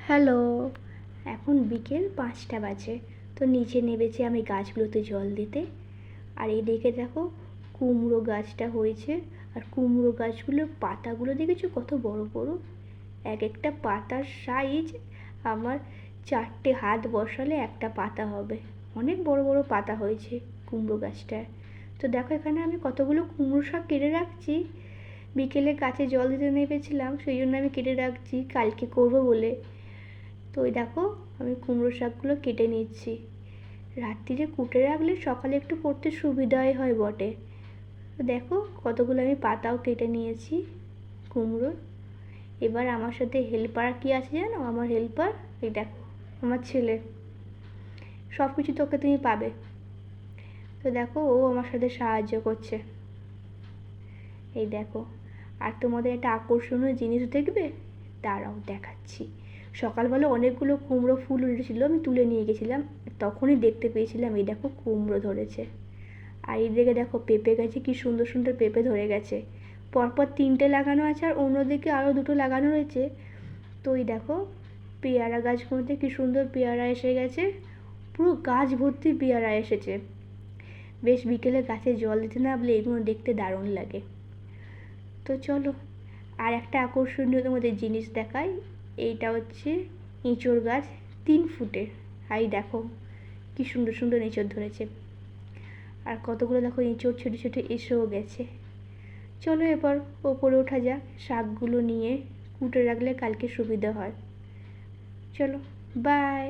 Hello, এখন বিকেল 5টা বাজে। তো নিচে নেমেছি আমি গাছগুলোতে জল দিতে। আর এদিকে দেখো কুমড়ো গাছটা হয়েছে। আর কুমড়ো গাছগুলোর পাতাগুলো দেখেছো কত বড় বড়, এক একটা পাতার সাইজ আমার 4টে হাত বসালে একটা পাতা হবে। অনেক বড় বড় পাতা হয়েছে কুমড়ো গাছটায়। তো দেখো এখানে আমি কতগুলো কুমড়ো শাক কেটে রাখছি। বিকেলে গাছে জল দিতে নেমেছিলাম, সেই জন্য আমি কেটে রাখছি কালকে করবো বলে। তো ওই দেখো আমি কুমড়ো শাকগুলো কেটে নিচ্ছি। রাত্রিরে কুটে রাখলে সকালে একটু করতে সুবিধাই হয় বটে। তো দেখো কতগুলো আমি পাতাও কেটে নিয়েছি কুমড়োর। এবার আমার সাথে হেল্পার কি আছে জানো? আমার হেল্পার এই দেখো, আমার ছেলে। সব কিছু তোকে তুমি পাবে। তো দেখো ও আমার সাথে সাহায্য করছে, এই দেখো। আর তোমাদের একটা আকর্ষণীয় জিনিস দেখবে, দাঁড়াও দেখাচ্ছি। সকালবেলা অনেকগুলো কুমড়ো ফুল উঠেছিল, আমি তুলে নিয়ে গেছিলাম, তখনই দেখতে পেয়েছিলাম এই দেখো কুমড়ো ধরেছে। আর এইদিকে দেখো পেঁপে গাছে কি সুন্দর সুন্দর পেঁপে ধরে গেছে। পরপর 3টে লাগানো আছে আর অন্যদিকে আরও 2টো লাগানো রয়েছে। তো এই দেখো পেয়ারা গাছগুলোতে কি সুন্দর পেয়ারা এসে গেছে, পুরো গাছ ভর্তি পেয়ারা এসেছে। বেশ বিকেলে গাছে জল দিতে না বলে এগুলো দেখতে দারুণ লাগে। তো চলো আর একটা আকর্ষণীয় তোমাদের জিনিস দেখাই। এইটা হচ্ছে এঁচোড় গাছ, 3 ফুটের। আর এই দেখো কি সুন্দর সুন্দর এঁচোড় ধরেছে। আর কতগুলো দেখো এঁচোড় ছোটো ছোটো এসেও গেছে। চলো এবার ওপরে ওঠা যাক, শাকগুলো নিয়ে কুটে রাখলে কালকে সুবিধা হয়। চলো বাই।